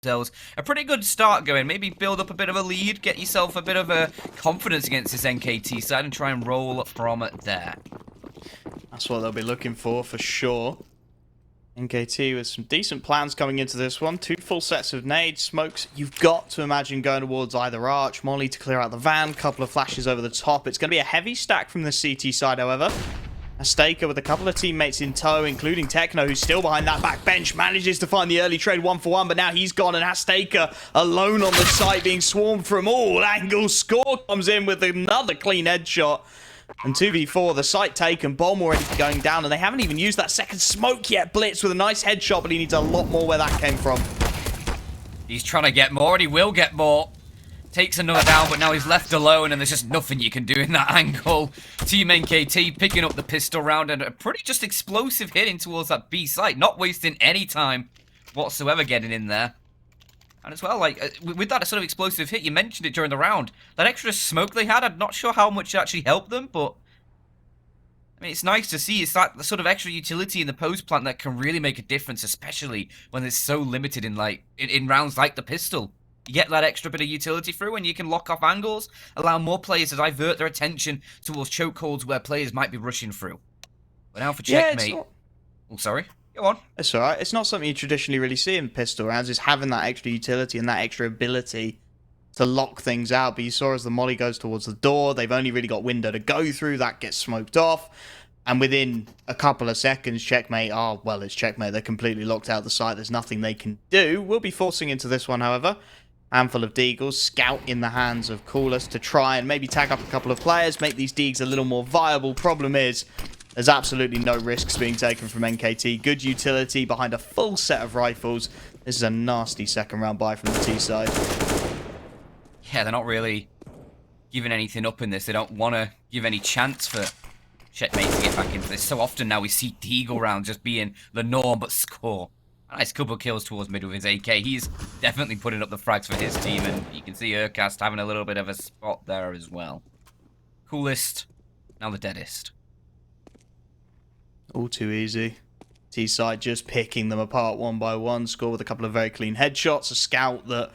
themselves a pretty good start going. Maybe build up a bit of a lead, get yourself a bit of a confidence against this NKT side and try and roll from there. That's what they'll be looking for sure. NKT with some decent plans coming into this one. 2 full sets of nades, smokes. You've got to imagine going towards either arch, Molly to clear out the van, couple of flashes over the top. It's going to be a heavy stack from the CT side, however. Astaker with a couple of teammates in tow, including Techno, who's still behind that back bench, manages to find the early trade 1-for-1, but now he's gone, and Astaker alone on the site, being swarmed from all angles. Score comes in with another clean headshot. And 2v4, the site taken, bomb already going down, and they haven't even used that second smoke yet. Blitz with a nice headshot, but he needs a lot more where that came from. He's trying to get more, and he will get more. Takes another down, but now he's left alone, and there's just nothing you can do in that angle. Team NKT picking up the pistol round, and a pretty just explosive hit in towards that B site, not wasting any time whatsoever getting in there. And as well, like, with that sort of explosive hit, you mentioned it during the round, that extra smoke they had, I'm not sure how much it actually helped them, but I mean, it's nice to see. It's that sort of extra utility in the post plant that can really make a difference, especially when it's so limited in, like, in rounds like the pistol. You get that extra bit of utility through, and you can lock off angles, allow more players to divert their attention towards chokeholds where players might be rushing through. But now for Checkmate. Yeah, oh, sorry. Go on. It's alright. It's not something you traditionally really see in pistol rounds, is having that extra utility and that extra ability to lock things out. But you saw as the molly goes towards the door, they've only really got window to go through, that gets smoked off. And within a couple of seconds, Checkmate are, well, it's Checkmate, they're completely locked out the site, there's nothing they can do. We'll be forcing into this one, however. Handful of deagles, scout in the hands of Coolest to try and maybe tag up a couple of players, make these deags a little more viable. Problem is, there's absolutely no risks being taken from NKT. Good utility behind a full set of rifles. This is a nasty second round buy from the T side. Yeah, they're not really giving anything up in this. They don't want to give any chance for Checkmate to get back into this. So often now we see deagle rounds just being the norm, but score. A nice couple of kills towards mid with his AK. He's definitely putting up the frags for his team, and you can see Urcast having a little bit of a spot there as well. Coolest, now the deadest. All too easy. T-side just picking them apart one by one. Score with a couple of very clean headshots. A scout that,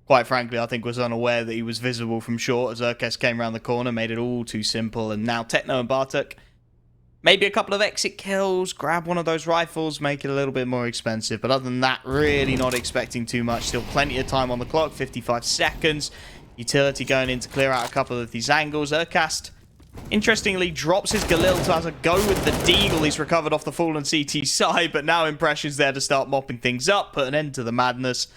quite frankly, I think was unaware that he was visible from short as Urkes came around the corner. Made it all too simple. And now Techno and Bartek, maybe a couple of exit kills. Grab one of those rifles. Make it a little bit more expensive. But other than that, really not expecting too much. Still plenty of time on the clock. 55 seconds. Utility going in to clear out a couple of these angles. Urcast, interestingly, drops his Galil to have a go with the deagle he's recovered off the fallen CT side, but now Impression's there to start mopping things up, put an end to the madness.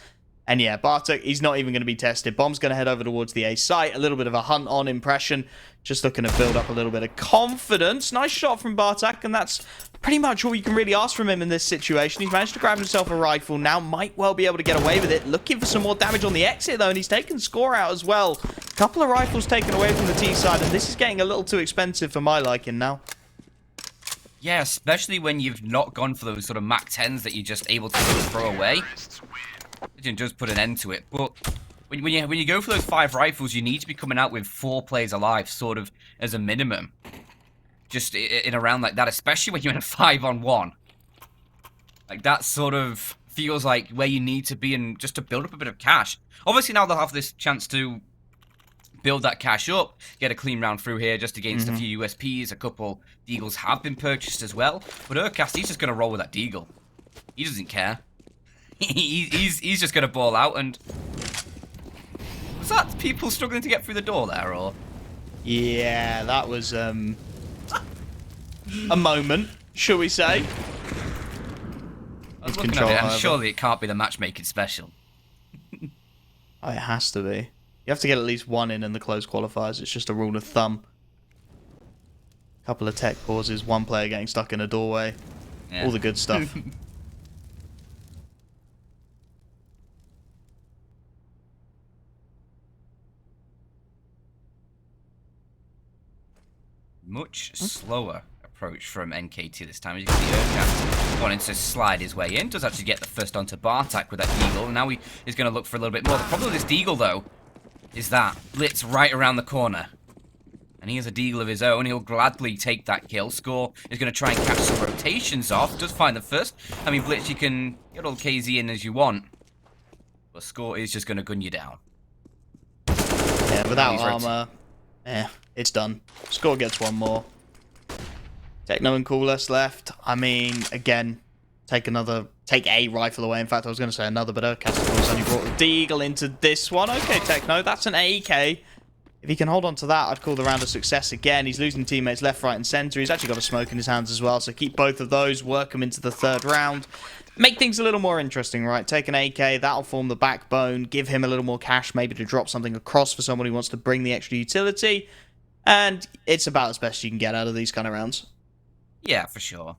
And yeah, Bartek, he's not even going to be tested. Bomb's going to head over towards the A site. A little bit of a hunt on Impression. Just looking to build up a little bit of confidence. Nice shot from Bartek, and that's pretty much all you can really ask from him in this situation. He's managed to grab himself a rifle. Now might well be able to get away with it. Looking for some more damage on the exit, though, and he's taken score out as well. A couple of rifles taken away from the T side, and this is getting a little too expensive for my liking now. Yeah, especially when you've not gone for those sort of Mac 10s that you're just able to sort of throw away. It can just put an end to it. But when you go for those 5 rifles, you need to be coming out with 4 players alive, sort of, as a minimum. Just in a round like that, especially when you're in a 5-on-1. Like, that sort of feels like where you need to be and just to build up a bit of cash. Obviously, now they'll have this chance to build that cash up, get a clean round through here just against a few USPs. A couple deagles have been purchased as well. But Urcast, he's just going to roll with that deagle. He doesn't care. He's just going to ball out. And was that people struggling to get through the door there, or? Yeah, that was a moment, shall we say? I was looking at it, and surely it can't be the matchmaking special. Oh, it has to be. You have to get at least 1 in the close qualifiers. It's just a rule of thumb. Couple of tech pauses, 1 player getting stuck in a doorway. Yeah. All the good stuff. Much slower approach from NKT this time. As you can see, Urcast wanting to slide his way in. Does actually get the first onto Bartek with that deagle. And now he's going to look for a little bit more. The problem with this deagle, though, is that Blitz right around the corner. And he has a deagle of his own. He'll gladly take that kill. Score is going to try and catch some rotations off. Does find the first. I mean, Blitz, you can get all KZ in as you want. But Score is just going to gun you down. Yeah, without armor, it's done. Score gets one more. Techno and Coolest left. I mean, again, take a rifle away. In fact, I was going to say another, but Castable's only brought the Deagle into this one. Okay, Techno, that's an AK. If he can hold on to that, I'd call the round a success again. He's losing teammates left, right, and center. He's actually got a smoke in his hands as well, so keep both of those, work them into the third round. Make things a little more interesting, right? Take an AK, that'll form the backbone. Give him a little more cash, maybe to drop something across for someone who wants to bring the extra utility. And it's about as best you can get out of these kind of rounds. Yeah, for sure.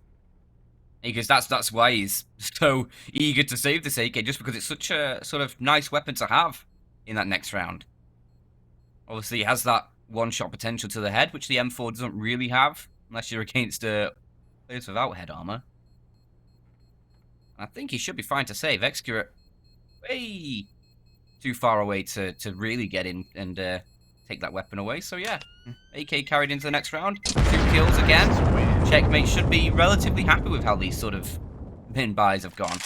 Because that's why he's so eager to save this AK, just because it's such a sort of nice weapon to have in that next round. Obviously, he has that one-shot potential to the head, which the M4 doesn't really have, unless you're against players without head armor. I think he should be fine to save. Excurate way too far away to really get in and take that weapon away. So yeah, AK carried into the next round. 2 kills again. Checkmate should be relatively happy with how these sort of min buys have gone.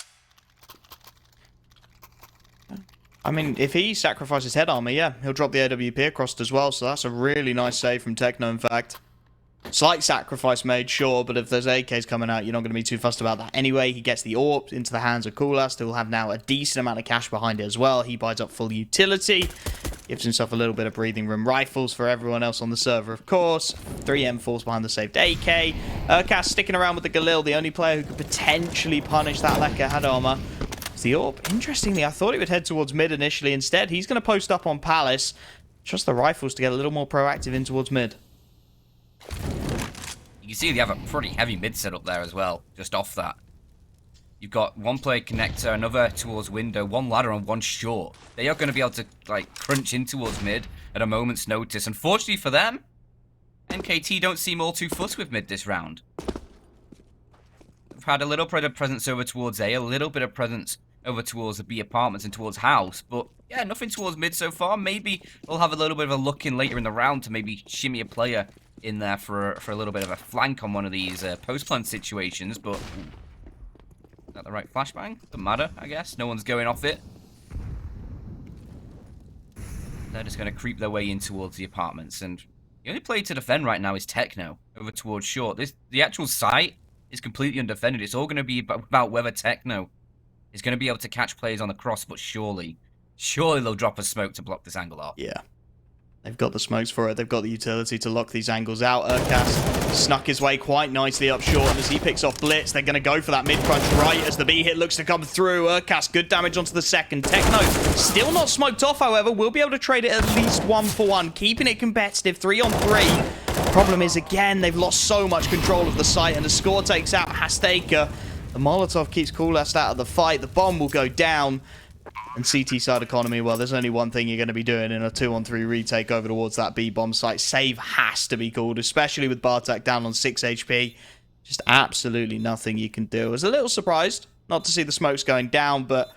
I mean, if he sacrifices head armor, yeah, he'll drop the AWP across as well, so that's a really nice save from Techno, in fact. Slight sacrifice made, sure, but if there's AKs coming out, you're not going to be too fussed about that anyway. He gets the AWP into the hands of Coolast, who will have now a decent amount of cash behind it as well. He buys up full utility, gives himself a little bit of breathing room. Rifles for everyone else on the server, of course. 3 M4s behind the saved AK. Cass sticking around with the Galil, the only player who could potentially punish that lack of head armor. The AWP. Interestingly, I thought he would head towards mid initially. Instead, he's going to post up on Palace. Trust the rifles to get a little more proactive in towards mid. You can see they have a pretty heavy mid setup there as well, just off that. You've got one player connector, another towards window, one ladder and one short. They are going to be able to like crunch in towards mid at a moment's notice. Unfortunately for them, NKT don't seem all too fussed with mid this round. They've had a little bit of presence over towards A, a little bit of presence over towards the B apartments and towards house, but yeah, nothing towards mid so far. Maybe they'll have a little bit of a look in later in the round to maybe shimmy a player in there for a little bit of a flank on one of these post-plant situations, but is that the right flashbang? Doesn't matter, I guess. No one's going off it. They're just going to creep their way in towards the apartments, and the only player to defend right now is Techno over towards short. The actual site is completely undefended. It's all going to be about whether Techno is going to be able to catch players on the cross, but surely they'll drop a smoke to block this angle off. Yeah. They've got the smokes for it. They've got the utility to lock these angles out. Urkas snuck his way quite nicely up short, and as he picks off Blitz, they're going to go for that mid-crunch right as the B hit looks to come through. Urkas, good damage onto the second. Techno, still not smoked off, however, will be able to trade it at least 1-for-1, keeping it competitive, 3-on-3. Problem is, again, they've lost so much control of the site, and the score takes out Hasteka. The Molotov keeps Coolest out of the fight. The bomb will go down. And CT side economy, well, there's only one thing you're going to be doing in a 2-on-3 retake over towards that B-bomb site. Save has to be called, especially with Bartek down on 6 HP. Just absolutely nothing you can do. I was a little surprised not to see the smokes going down, but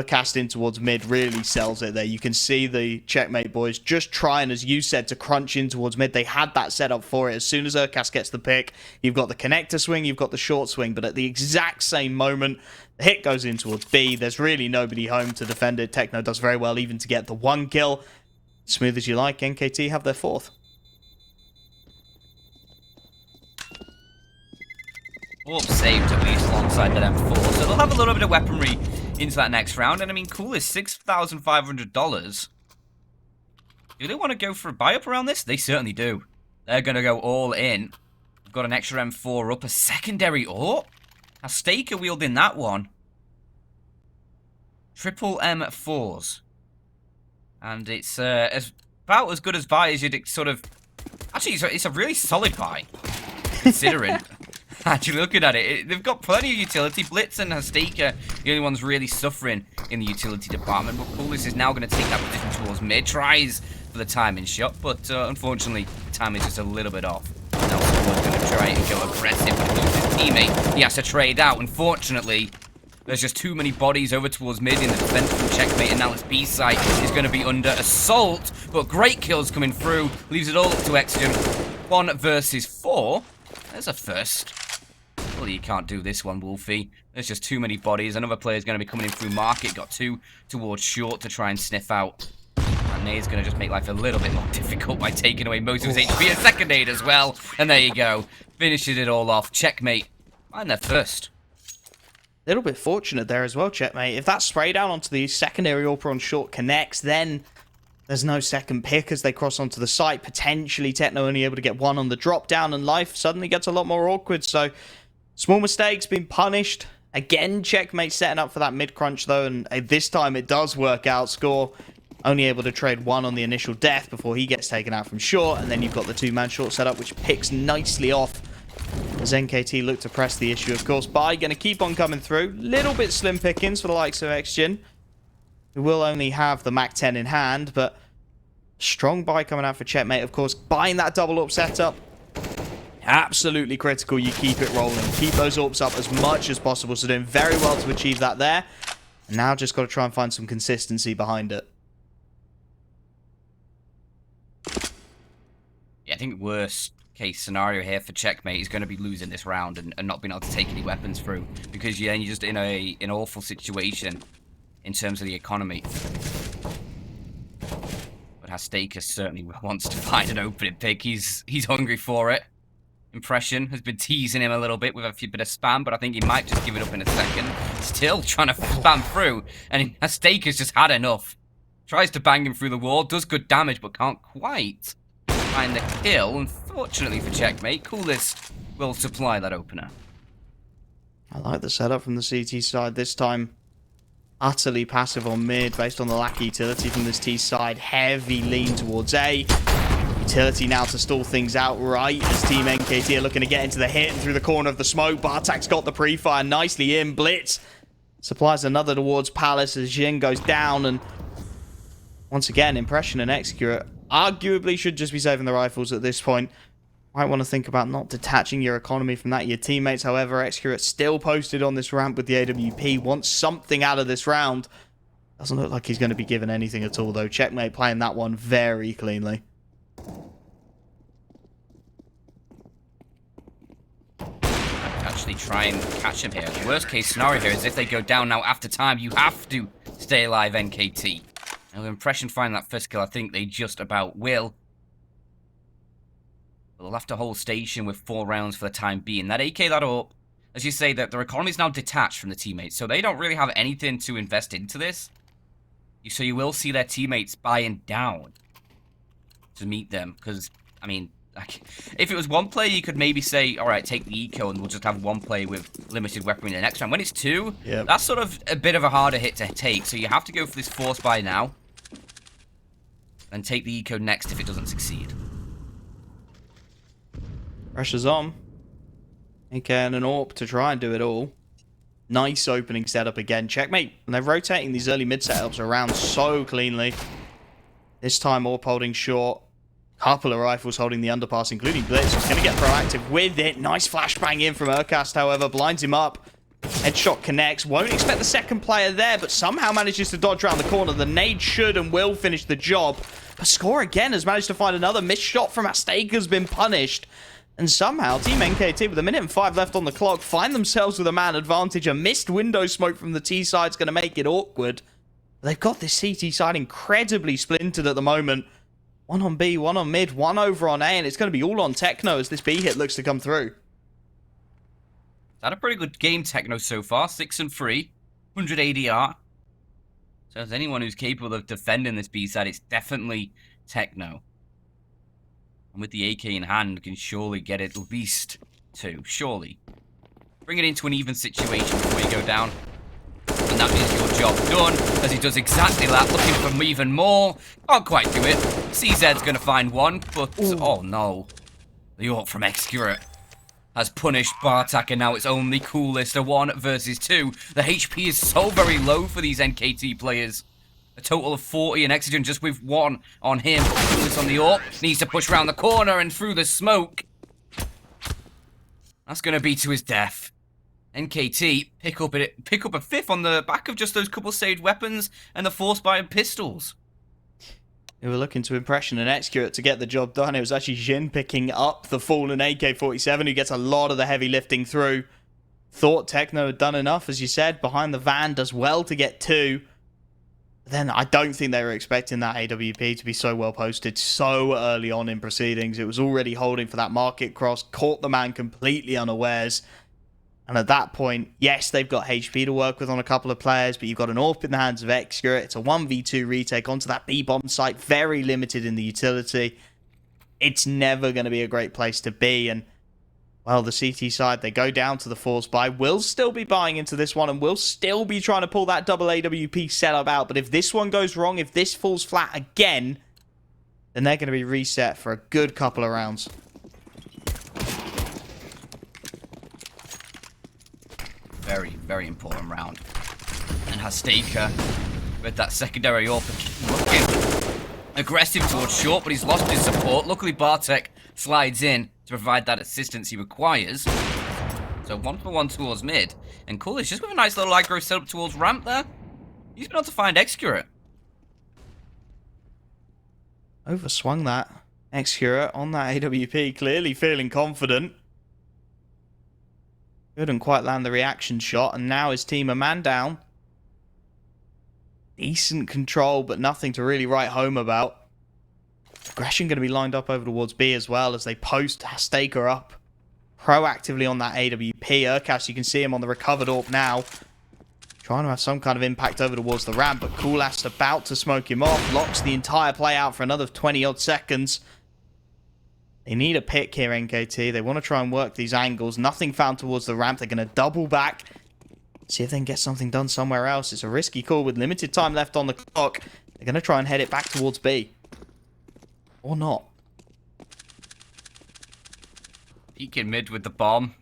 cast in towards mid really sells it there. You can see the Checkmate boys just trying, as you said, to crunch in towards mid. They had that set up for it. As soon as Urkas gets the pick, you've got the connector swing, you've got the short swing, but at the exact same moment, the hit goes in towards B. There's really nobody home to defend it. Techno does very well even to get the 1 kill. Smooth as you like, NKT have their 4th. All saved at least alongside that M4, so they'll have a little bit of weaponry into that next round. And I mean, cool is $6,500. Do they want to go for a buy-up around this? They certainly do. They're going to go all in. We've got an extra M4 up, a secondary AWP. Hasteka wielding that one. Triple M4s. And it's about as good as buy as you'd sort of... Actually, it's a really solid buy, considering... Actually, looking at it, they've got plenty of utility. Blitz and Hasteka, the only ones really suffering in the utility department. But Coolest is now going to take that position towards mid. Tries for the timing shot, but unfortunately, the timing is just a little bit off. Now someone's going to try and go aggressive, but he loses his teammate. He has to trade out. Unfortunately, there's just too many bodies over towards mid in the defense from Checkmate, and now this B site is going to be under assault. But great kills coming through. Leaves it all up to Exgen. 1 versus 4. There's a first. Well, Surely you can't do this one, Wolfie. There's just too many bodies. Another player's going to be coming in through market. Got two towards short to try and sniff out. And Nade's going to just make life a little bit more difficult by taking away most of his HP. A second nade as well. And there you go. Finishes it all off. Checkmate. Find their first. A little bit fortunate there as well, Checkmate. If that spray down onto the secondary AWP on short connects, then there's no second pick as they cross onto the site. Potentially, Techno only able to get one on the drop down, and life suddenly gets a lot more awkward. So, small mistakes being punished. Again, Checkmate setting up for that mid-crunch, though, and this time it does work out. Score only able to trade one on the initial death before he gets taken out from short, and then you've got the two-man short setup, which picks nicely off as NKT look to press the issue. Of course, Bai going to keep on coming through. Little bit slim pickings for the likes of XGen, who will only have the Mac 10 in hand, but strong buy coming out for Checkmate. Of course, buying that double up setup, absolutely critical. You keep it rolling, keep those AWPs up as much as possible. So doing very well to achieve that there. And now just got to try and find some consistency behind it. Yeah, I think worst case scenario here for Checkmate is going to be losing this round and not being able to take any weapons through, because you're just in an awful situation in terms of the economy. But Hastakus certainly wants to find an opening pick. He's hungry for it. Impression has been teasing him a little bit with a few bit of spam, but I think he might just give it up in a second. Still trying to spam through, and Hastakus just had enough. Tries to bang him through the wall, does good damage, but can't quite find the kill. Unfortunately for Checkmate, Coolest will supply that opener. I like the setup from the CT side this time. Utterly passive on mid based on the lack of utility from this T side. Heavy lean towards A. Utility now to stall things out right as Team NKT are looking to get into the hit and through the corner of the smoke. Bartak's got the pre-fire nicely in. Blitz supplies another towards Palace as Jin goes down, and once again, Impression and Execute arguably should just be saving the rifles at this point. Might want to think about not detaching your economy from that. Your teammates, however, Execute still posted on this ramp with the AWP. Wants something out of this round. Doesn't look like he's going to be given anything at all, though. Checkmate playing that one very cleanly. Actually try and catch him here. The worst case scenario here is if they go down now after time, you have to stay alive, NKT. And with Impression find that first kill, I think they just about will. They'll have to hold station with 4 rounds for the time being. That AK, that up, as you say, that their economy is now detached from the teammates, so they don't really have anything to invest into this. So you will see their teammates buying down to meet them, because, I mean, if it was one player, you could maybe say, all right, take the eco, and we'll just have one player with limited weaponry in the next round. When it's 2, that's sort of a bit of a harder hit to take, so you have to go for this force buy now, and take the eco next if it doesn't succeed. Pressure's on. AK and an AWP to try and do it all. Nice opening setup again. Checkmate. And they're rotating these early mid setups around so cleanly. This time AWP holding short. Couple of rifles holding the underpass, including Blitz, who's going to get proactive with it. Nice flashbang in from Urcast, however. Blinds him up. Headshot connects. Won't expect the second player there, but somehow manages to dodge around the corner. The nade should and will finish the job. But Score again has managed to find another missed shot from Azteca has been punished. And somehow, Team NKT, with 1:05 left on the clock, find themselves with a man advantage. A missed window smoke from the T side is going to make it awkward. They've got this CT side incredibly splintered at the moment. One on B, one on mid, one over on A, and it's going to be all on Techno as this B hit looks to come through. Had a pretty good game, Techno, so far. 6 and 3, 100 ADR. So as anyone who's capable of defending this B side, it's definitely Techno. And with the AK in hand, can surely get it at least 2. Surely. Bring it into an even situation before you go down. And that is your job done, as he does exactly that, looking for even more. Can't quite do it. CZ's going to find one, but oh no. The AWP from Execute has punished Bartak, and now it's only Coolest, a 1 versus 2. The HP is so very low for these NKT players. A total of 40, and Exogen just with 1 on him. Coolest on the AWP, needs to push around the corner and through the smoke. That's going to be to his death. NKT pick up a 5th on the back of just those couple saved weapons and the force buy and pistols. They were looking to Impression and Execute to get the job done. It was actually Jin picking up the fallen AK-47, who gets a lot of the heavy lifting through. Thought Techno had done enough, as you said. Behind the van, does well to get 2. But then I don't think they were expecting that AWP to be so well posted so early on in proceedings. It was already holding for that market cross, caught the man completely unawares. And at that point, yes, they've got HP to work with on a couple of players, but you've got an AWP in the hands of Excurate. It's a 1v2 retake onto that B-bomb site, very limited in the utility. It's never going to be a great place to be, and well, the CT side, they go down to the force buy. Will still be buying into this one, and will still be trying to pull that double AWP setup out. But if this one goes wrong, if this falls flat again, then they're going to be reset for a good couple of rounds. Very, very important round. And Hasteka with that secondary AWP looking aggressive towards short, but he's lost his support. Luckily, Bartek slides in to provide that assistance he requires. So 1-for-1 towards mid. And Coolish just with a nice little aggro setup towards ramp there. He's been able to find Excurate. Overswung that. Excurate on that AWP, clearly feeling confident. Couldn't quite land the reaction shot, and now his team a man down. Decent control, but nothing to really write home about. Aggression going to be lined up over towards B as well as they post Hasteka up proactively on that AWP. Urkas, you can see him on the recovered AWP now. Trying to have some kind of impact over towards the ramp, but Coolast about to smoke him off. Locks the entire play out for another 20-odd seconds. They need a pick here, NKT. They want to try and work these angles. Nothing found towards the ramp. They're going to double back. See if they can get something done somewhere else. It's a risky call with limited time left on the clock. They're going to try and head it back towards B. Or not. Peeking mid with the bomb.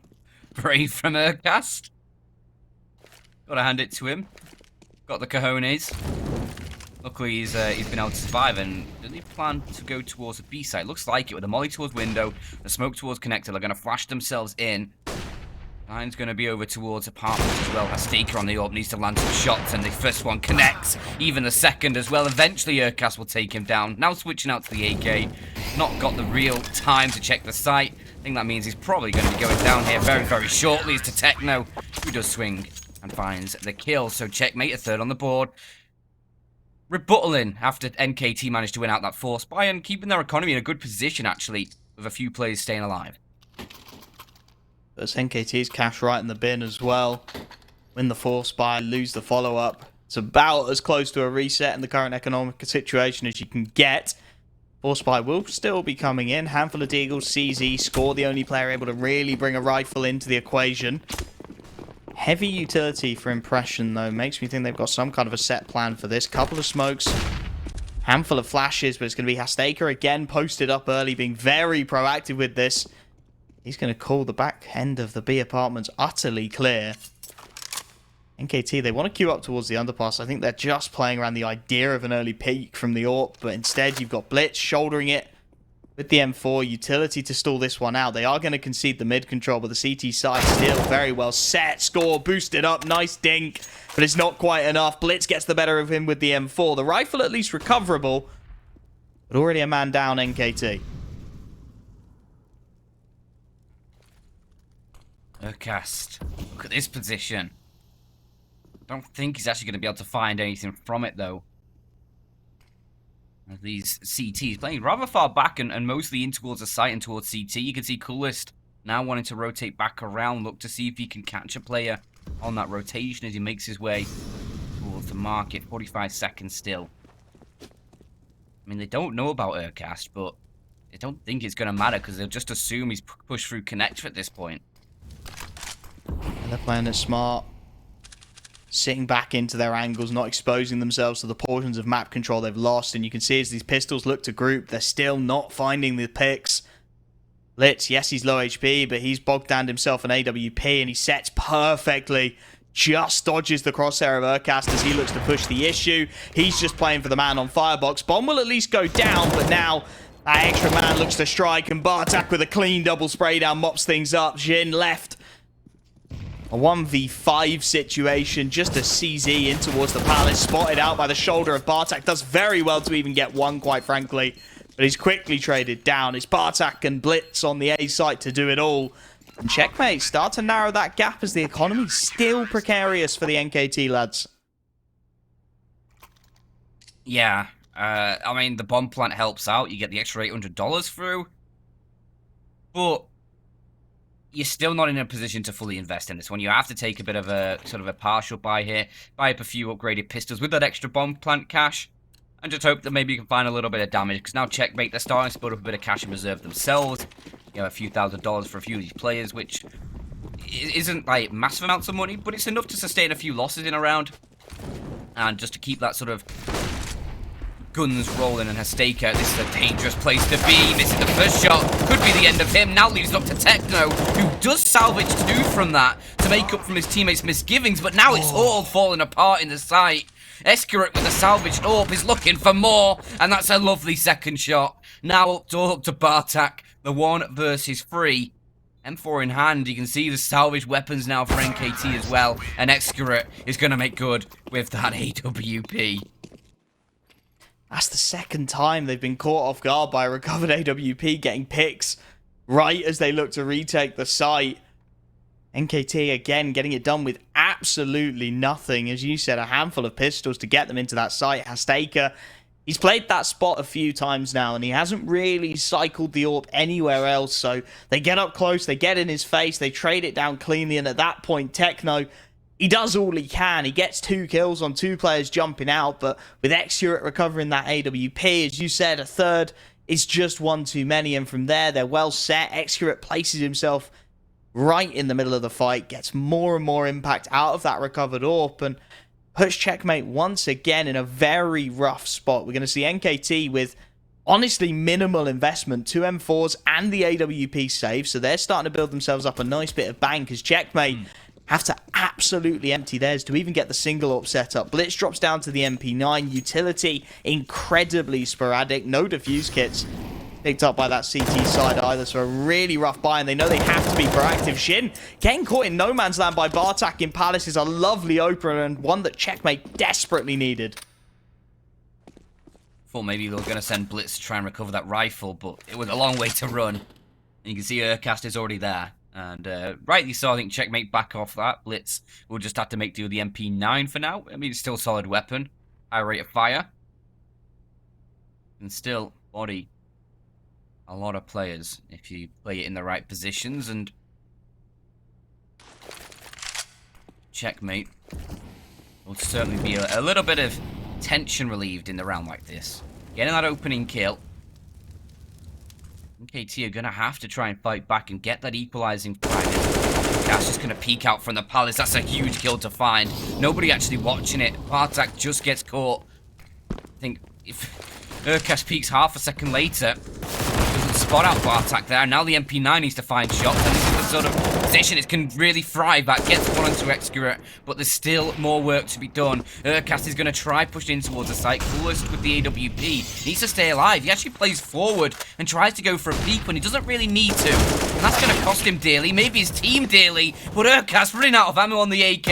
Brave from Urcast. Gotta hand it to him. Got the cojones. Luckily, he's been able to survive, and doesn't he plan to go towards the B side? Looks like it, with the molly towards window, the smoke towards connector. They're going to flash themselves in. Line's going to be over towards apartments as well. Hasteka on the AWP needs to land some shots, and the first one connects. Even the second as well. Eventually, Urkas will take him down. Now switching out to the AK. Not got the real time to check the site. I think that means he's probably going to be going down here very, very shortly. It's to Techno, who does swing and finds the kill. So Checkmate, a third on the board. Rebuttaling after NKT managed to win out that force buy and keeping their economy in a good position, actually, with a few players staying alive. But NKT's cash right in the bin as well. Win the force buy, lose the follow-up. It's about as close to a reset in the current economic situation as you can get. Force buy will still be coming in. Handful of Deagles, CZ, Score, the only player able to really bring a rifle into the equation. Heavy utility for impression, though. Makes me think they've got some kind of a set plan for this. Couple of smokes. Handful of flashes, but it's going to be Hasteka again, posted up early, being very proactive with this. He's going to call the back end of the B apartments utterly clear. NKT, they want to queue up towards the underpass. I think they're just playing around the idea of an early peek from the AWP, but instead you've got Blitz shouldering it with the M4. Utility to stall this one out. They are going to concede the mid control, but the CT side still very well set. Score boosted up, nice dink, but it's not quite enough. Blitz gets the better of him with the M4. The rifle at least recoverable, but already a man down, NKT. Urcast. Look at this position. I don't think he's actually going to be able to find anything from it, though. These CTs playing rather far back and mostly in towards the site and towards CT. You can see Coolest now wanting to rotate back around, look to see if he can catch a player on that rotation as he makes his way towards the market. 45 seconds still. I mean, they don't know about Urcast, but they don't think it's going to matter because they'll just assume he's pushed through connector at this point. And they're playing it smart. Sitting back into their angles, not exposing themselves to the portions of map control they've lost. And you can see as these pistols look to group, they're still not finding the picks. Litz, yes, he's low HP, but he's bogged down himself an AWP, and he sets perfectly. Just dodges the crosshair of Urcast as he looks to push the issue. He's just playing for the man on Firebox. Bomb will at least go down, but now that extra man looks to strike, and Bartak with a clean double spray down mops things up. Jin left. A 1v5 situation, just a CZ in towards the palace, spotted out by the shoulder of Bartak. Does very well to even get one, quite frankly, but he's quickly traded down. It's Bartak and Blitz on the A site to do it all. And Checkmate start to narrow that gap as the economy's still precarious for the NKT lads. Yeah, I mean, the bomb plant helps out. You get the extra $800 through. But you're still not in a position to fully invest in this one. You have to take a bit of a sort of a partial buy here. Buy up a few upgraded pistols with that extra bomb plant cash. And just hope that maybe you can find a little bit of damage. Because now Checkmate, they're starting to build up a bit of cash in reserve themselves. You know, a few $1,000s for a few of these players, which isn't like massive amounts of money, but it's enough to sustain a few losses in a round. And just to keep that sort of guns rolling and Hasteka. This is a dangerous place to be. Missing the first shot. Could be the end of him. Now leaves it up to Techno, who does salvage 2 from that to make up from his teammates' misgivings, but now it's all falling apart in the sight. Escuret with a salvaged AWP is looking for more, and that's a lovely second shot. Now up to Bartak, the 1 versus 3. M4 in hand, you can see the salvaged weapons now for NKT as well, and Escuret is going to make good with that AWP. That's the second time they've been caught off guard by a recovered AWP getting picks right as they look to retake the site. NKT again getting it done with absolutely nothing. As you said, a handful of pistols to get them into that site. Hasteka, he's played that spot a few times now and he hasn't really cycled the AWP anywhere else. So they get up close, they get in his face, they trade it down cleanly, and at that point Techno, he does all he can. He gets 2 kills on 2 players jumping out, but with Exuret recovering that AWP, as you said, a third is just one too many, and from there, they're well set. Exuret places himself right in the middle of the fight, gets more and more impact out of that recovered AWP, and puts Checkmate once again in a very rough spot. We're going to see NKT with honestly minimal investment, 2 M4s and the AWP save, so they're starting to build themselves up a nice bit of bank as Checkmate have to absolutely empty theirs to even get the single AWP set up. Blitz drops down to the MP9. Utility, incredibly sporadic. No defuse kits picked up by that CT side either, so a really rough buy, and they know they have to be proactive. Shin getting caught in no man's land by Bartak in Palace is a lovely opener, and one that Checkmate desperately needed. Thought maybe they were going to send Blitz to try and recover that rifle, but it was a long way to run. And you can see Urcast is already there. And rightly so, I think Checkmate back off that. Blitz will just have to make do with the MP9 for now. I mean, it's still a solid weapon. High rate of fire. And still body a lot of players if you play it in the right positions. And Checkmate will certainly be a little bit of tension relieved in the round like this. Getting that opening kill. NKT are going to have to try and fight back and get that equalizing fragment. That's just going to peek out from the Palace. That's a huge kill to find. Nobody actually watching it. Bartak just gets caught. I think if Urkash peeks half a second later, doesn't spot out Bartak there. Now the MP9 needs to find shots, and this is the sort of position it can really thrive at. Gets one onto Excurat, but there's still more work to be done. Urcast is going to try pushing in towards the site, coolest with the AWP. He needs to stay alive. He actually plays forward and tries to go for a peek when he doesn't really need to. And that's going to cost him dearly, maybe his team dearly, but Urcast running out of ammo on the AK.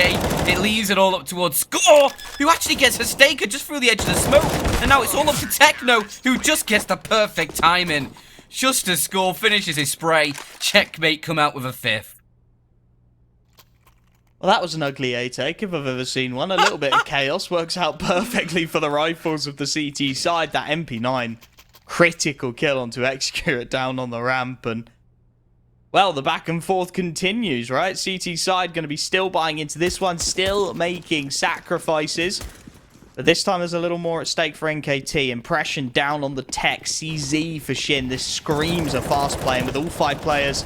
It leaves it all up towards Score, who actually gets a staker just through the edge of the smoke. And now it's all up to Techno, who just gets the perfect timing. Just as Score finishes his spray, Checkmate come out with a 5th. Well, that was an ugly A-take if I've ever seen one. A little bit of chaos works out perfectly for the rifles of the CT side. That MP9 critical kill onto Execute down on the ramp, and well, the back and forth continues, right? CT side going to be still buying into this one, still making sacrifices. But this time there's a little more at stake for NKT. Impression down on the tech. CZ for Shin. This screams a fast play, and with all 5 players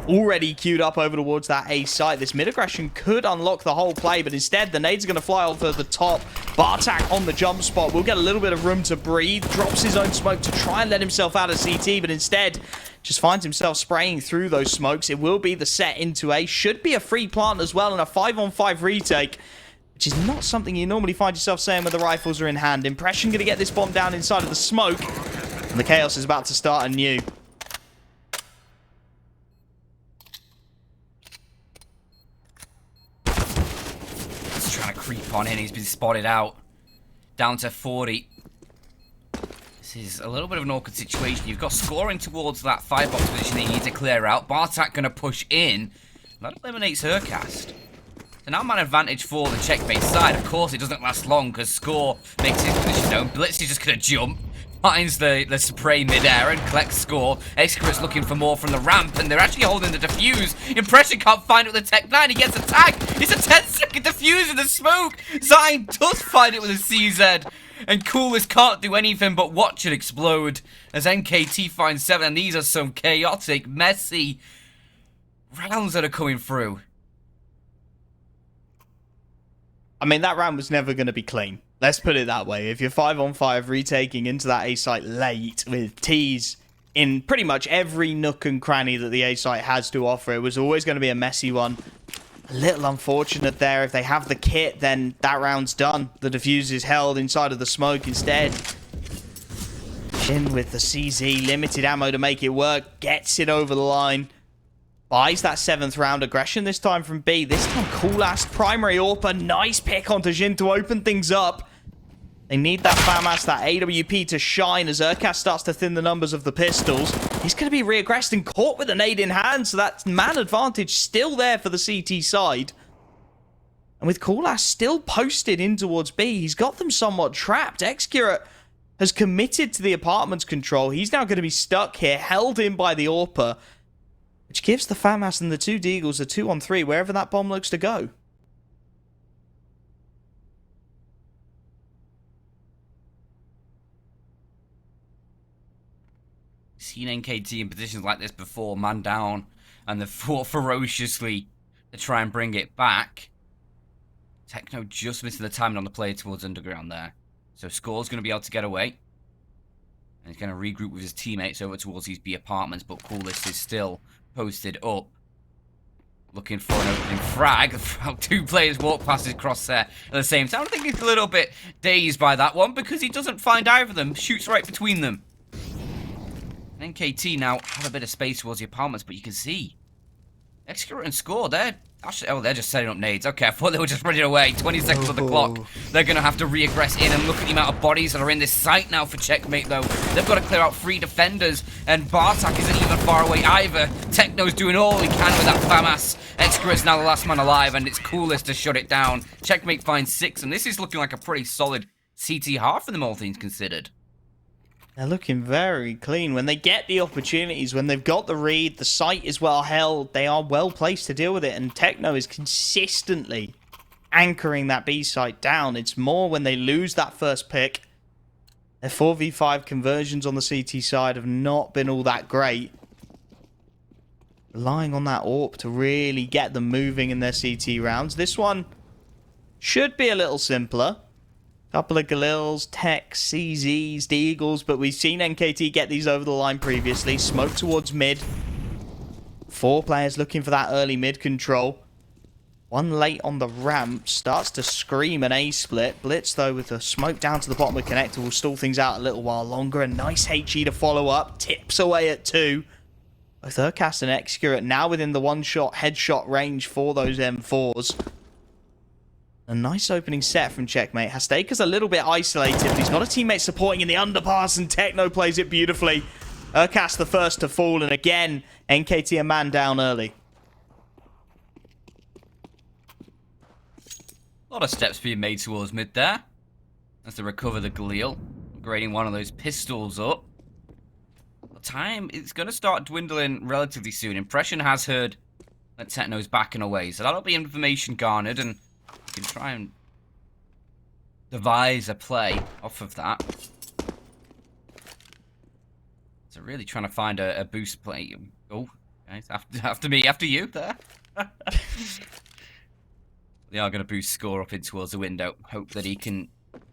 already queued up over towards that A site, this mid-aggression could unlock the whole play, but instead the nades are going to fly over the top. Bartak on the jump spot will get a little bit of room to breathe, drops his own smoke to try and let himself out of CT, but instead just finds himself spraying through those smokes. It will be the set into A. Should be a free plant as well, and a 5-on-5 retake, which is not something you normally find yourself saying when the rifles are in hand. Impression going to get this bomb down inside of the smoke, and the chaos is about to start anew. He's trying to creep on in. He's been spotted out. Down to 40. This is a little bit of an awkward situation. You've got scoring towards that 5-box position that you need to clear out. Bartak going to push in. That eliminates Hercast. So now man advantage for the Checkmate side. Of course, it doesn't last long because Score makes his position known. Blitz is just going to jump. Finds the spray mid-air and collects Score. Excurate's looking for more from the ramp, and they're actually holding the defuse. Impression can't find it with the Tech 9. He gets a tag. It's a 10-second defuse in the smoke. Zion does find it with a CZ. And Coolest can't do anything but watch it explode as NKT finds 7. And these are some chaotic, messy rounds that are coming through. I mean, that round was never going to be clean. Let's put it that way. If you're 5-on-5 retaking into that A site late with T's in pretty much every nook and cranny that the A site has to offer, it was always going to be a messy one. A little unfortunate there. If they have the kit, then that round's done. The defuse is held inside of the smoke instead. Shin with the CZ, limited ammo to make it work, gets it over the line. Buys that 7th round aggression, this time from B. This time, Cool-Ass, primary AWP. Nice pick onto Jin to open things up. They need that FAMAS, that AWP to shine as Urkas starts to thin the numbers of the pistols. He's going to be re-aggressed and caught with a nade in hand, so that man advantage still there for the CT side. And with Cool-Ass still posted in towards B, he's got them somewhat trapped. Excurate has committed to the apartment's control. He's now going to be stuck here, held in by the AWPer, which gives the FAMAS and the 2 Deagles a 2-on-3 wherever that bomb looks to go. Seen NKT in positions like this before, man down, and they've fought ferociously to try and bring it back. Techno just missing the timing on the play towards Underground there. So Score's going to be able to get away. And he's going to regroup with his teammates over towards these B apartments, but Coolest is still posted up. Looking for an opening frag. 2 players walk past his crosshair at the same time. I think he's a little bit dazed by that one because he doesn't find either of them. Shoots right between them. NKT now have a bit of space towards the apartments, but you can see Excurate and Score, they're just setting up nades. Okay, I thought they were just running away. 20 seconds on the clock. They're going to have to re-aggress in and look at the amount of bodies that are in this site now for Checkmate, though. They've got to clear out 3 defenders, and Bartak isn't even far away either. Techno's doing all he can with that FAMAS. Excurate's now the last man alive, and it's Coolest to shut it down. Checkmate finds 6, and this is looking like a pretty solid CT half for them, all things considered. They're looking very clean. When they get the opportunities, when they've got the read, the site is well held, they are well placed to deal with it. And Techno is consistently anchoring that B site down. It's more when they lose that first pick. Their 4v5 conversions on the CT side have not been all that great. Relying on that AWP to really get them moving in their CT rounds. This one should be a little simpler. Couple of Galils, Tech, CZs, Deagles, but we've seen NKT get these over the line previously. Smoke towards mid. 4 players looking for that early mid control. One late on the ramp, starts to scream an A split. Blitz, though, with the smoke down to the bottom of the connector, will stall things out a little while longer. A nice HE to follow up, tips away at 2. Both Urkas and Excurate now within the one-shot headshot range for those M4s. A nice opening set from Checkmate. Hastaker's a little bit isolated, but he's got a teammate supporting in the underpass, and Techno plays it beautifully. Urkas the first to fall, and again, NKT a man down early. A lot of steps being made towards mid there. As they recover the Galil. Upgrading one of those pistols up. The time is going to start dwindling relatively soon. Impression has heard that Techno's backing away, so that'll be information garnered, and you can try and devise a play off of that. So really trying to find a boost play. Oh, guys, after me, after you there. They are going to boost Score up in towards the window. Hope that he can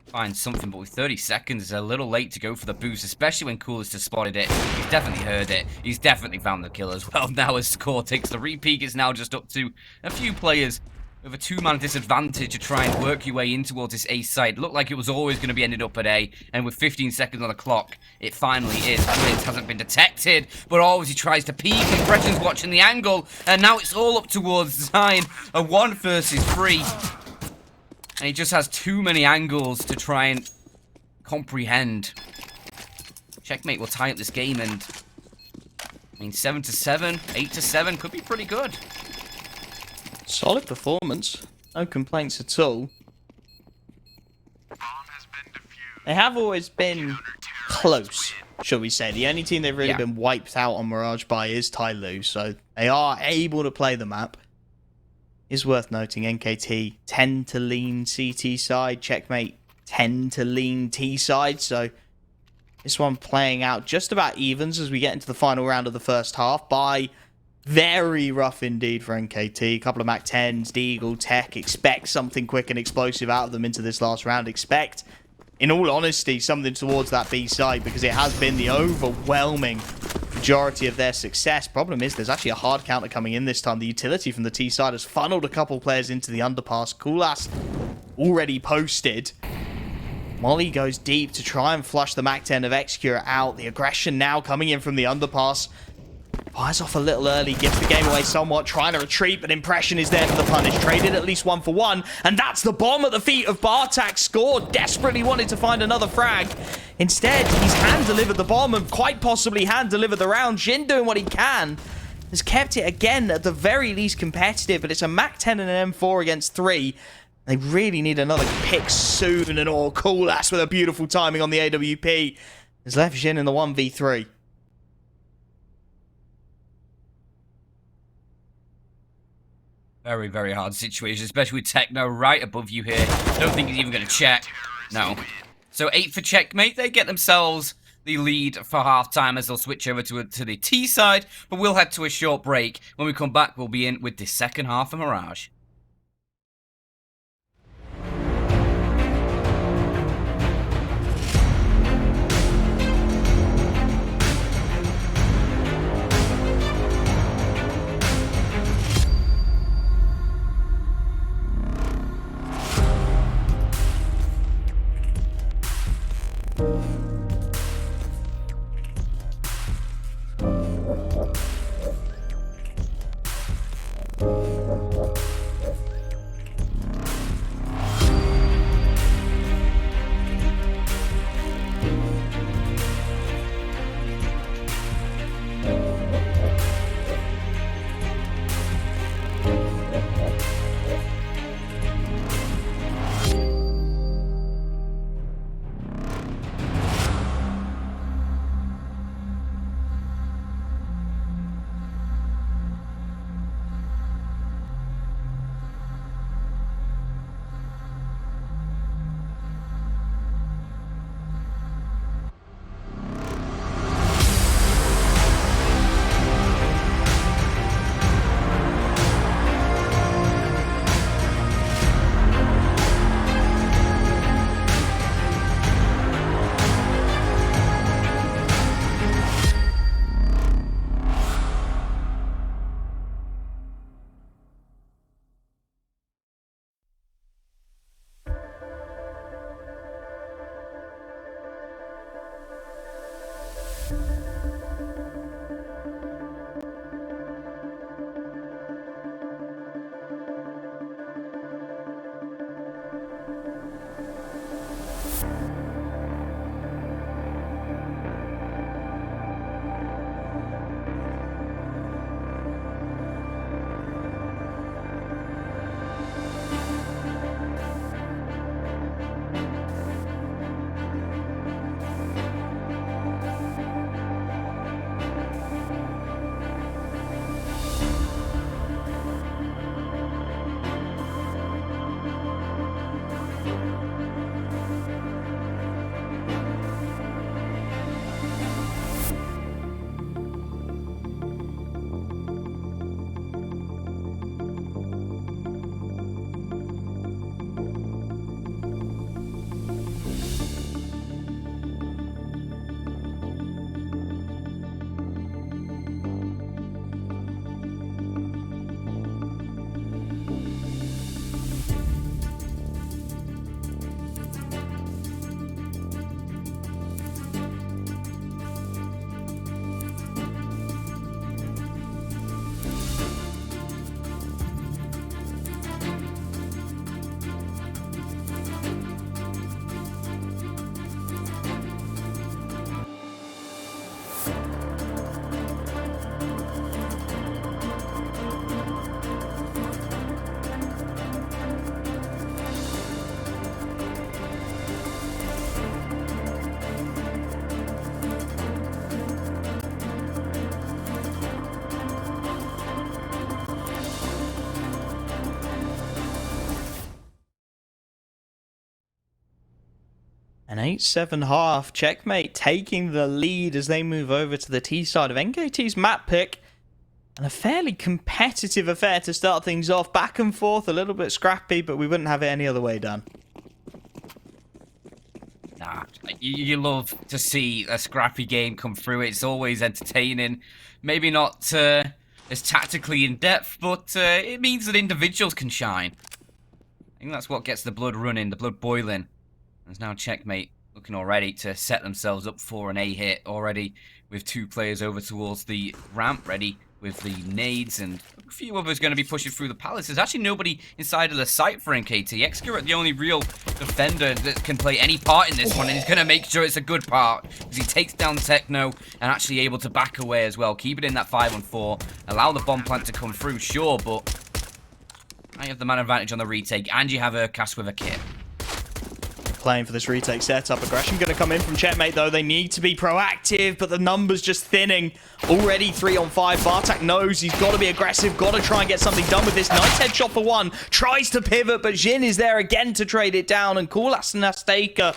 find something, but with 30 seconds, it's a little late to go for the boost, especially when Coolest has spotted it. He's definitely heard it. He's definitely found the kill as well. Now as Score takes the repeat, is now just up to a few players with a 2-man disadvantage to try and work your way in towards this A side. Looked like it was always going to be ended up at A, and with 15 seconds on the clock, it finally is. Blitz hasn't been detected, but always he tries to peek. Impression's watching the angle, and now it's all up towards Zion. A 1 versus 3. And he just has too many angles to try and comprehend. Checkmate will tie up this game, and I mean 7-7, 8-7 could be pretty good. Solid performance. No complaints at all. They have always been close, shall we say. The only team they've really been wiped out on Mirage by is Tyloo, so they are able to play the map. It's worth noting, NKT tend to lean CT side, Checkmate tend to lean T side, so this one playing out just about evens as we get into the final round of the first half by very rough indeed for NKT. A couple of Mac 10s, Deagle, Tech. Expect something quick and explosive out of them into this last round. Expect, in all honesty, something towards that B side because it has been the overwhelming majority of their success. Problem is, there's actually a hard counter coming in this time. The utility from the T side has funneled a couple players into the underpass. Kulas already posted. Molly goes deep to try and flush the Mac 10 of Xcure out. The aggression now coming in from the underpass. Fires off a little early, gives the game away somewhat, trying to retreat, but Impression is there for the punish. Traded at least 1 for 1, and that's the bomb at the feet of Bartak. Scored, desperately wanted to find another frag. Instead, he's hand-delivered the bomb and quite possibly hand-delivered the round. Jin doing what he can. Has kept it, again, at the very least competitive, but it's a Mac 10 and an M4 against 3. They really need another pick soon, and all cool ass with a beautiful timing on the AWP. Has left Jin in the 1v3. Very, very hard situation, especially with Techno right above you here. Don't think he's even going to check. No. So 8 for Checkmate. They get themselves the lead for halftime as they'll switch over to the T side. But we'll head to a short break. When we come back, we'll be in with the second half of Mirage. An 8-7 half. Checkmate taking the lead as they move over to the T side of NKT's map pick. And a fairly competitive affair to start things off. Back and forth, a little bit scrappy, but we wouldn't have it any other way, Dan. Nah, you love to see a scrappy game come through. It's always entertaining. Maybe not as tactically in-depth, but it means that individuals can shine. I think that's what gets the blood running, the blood boiling. There's now Checkmate looking already to set themselves up for an A-hit already, with 2 players over towards the ramp ready with the nades, and a few others going to be pushing through the palace. There's actually nobody inside of the site for NKT. Excurate, the only real defender that can play any part in this one, and he's going to make sure it's a good part, because he takes down Techno and actually able to back away as well. Keep it in that 5-on-4, allow the bomb plant to come through, sure, but I have the man advantage on the retake, and you have a cast with a kit. Playing for this retake setup. Aggression going to come in from Checkmate, though. They need to be proactive, but the numbers just thinning. Already 3-on-5. Bartak knows he's got to be aggressive, got to try and get something done with this. Nice headshot for 1. Tries to pivot, but Jin is there again to trade it down, and Kulas and Asteka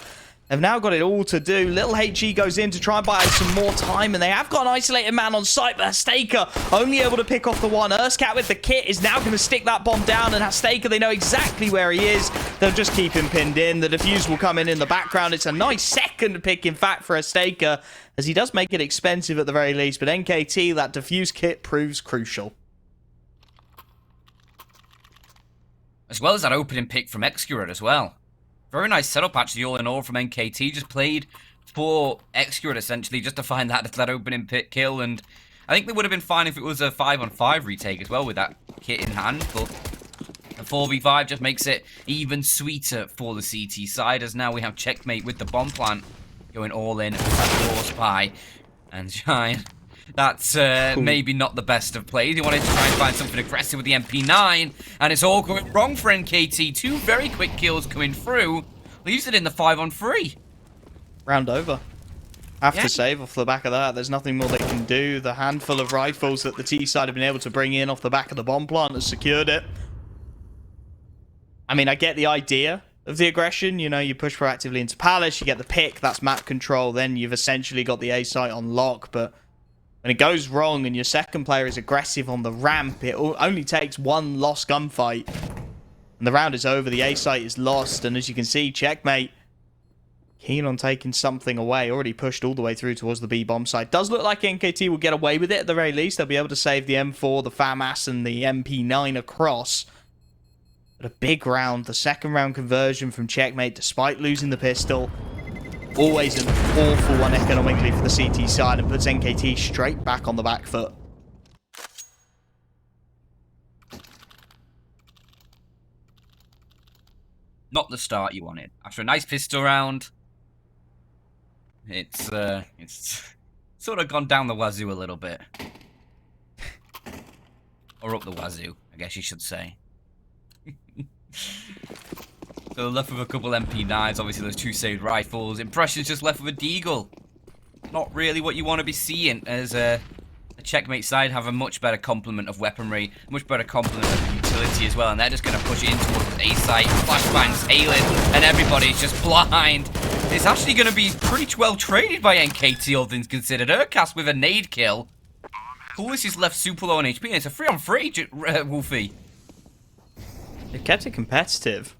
have now got it all to do. Little HG goes in to try and buy some more time, and they have got an isolated man on site, but Asteka only able to pick off the 1. Erscat with the kit is now going to stick that bomb down, and Asteka, they know exactly where he is. They'll just keep him pinned in. The defuse will come in the background. It's a nice second pick, in fact, for Asteka, as he does make it expensive at the very least, but NKT, that defuse kit proves crucial. As well as that opening pick from Excurate as well. Very nice setup, actually, all in all, from NKT. Just played for Excurate, essentially, just to find that opening pick kill. And I think they would have been fine if it was a 5-on-5 retake as well with that kit in hand. But the 4v5 just makes it even sweeter for the CT side, as now we have Checkmate with the bomb plant going all in for Spy and Shine. That's maybe not the best of plays. He wanted to try and find something aggressive with the MP9, and it's all going wrong for NKT. 2 very quick kills coming through. Leaves it in the 5-on-3. Round over. Have to save off the back of that. There's nothing more they can do. The handful of rifles that the T side have been able to bring in off the back of the bomb plant has secured it. I mean, I get the idea of the aggression. You know, you push proactively into Palace, you get the pick, that's map control, then you've essentially got the A site on lock, but when it goes wrong and your second player is aggressive on the ramp, it only takes 1 lost gunfight. And the round is over, the A site is lost, and as you can see, Checkmate keen on taking something away. Already pushed all the way through towards the B bomb site. Does look like NKT will get away with it at the very least. They'll be able to save the M4, the FAMAS, and the MP9 across. But a big round, the second round conversion from Checkmate, despite losing the pistol. Always an awful one economically for the CT side, and puts NKT straight back on the back foot. Not the start you wanted. After a nice pistol round, it's sort of gone down the wazoo a little bit. Or up the wazoo, I guess you should say. So left with a couple MP9s, obviously those 2 saved rifles. Impressions just left with a deagle. Not really what you want to be seeing, as the Checkmate side have a much better complement of weaponry, much better complement of utility as well, and they're just going to push it in towards the A site. Flashbangs hailing, and everybody's just blind. It's actually going to be pretty well traded by NKT, all things considered. Urcast with a nade kill. Coolest is left super low on HP, and it's a 3-on-3, Wolfie. They've kept it competitive.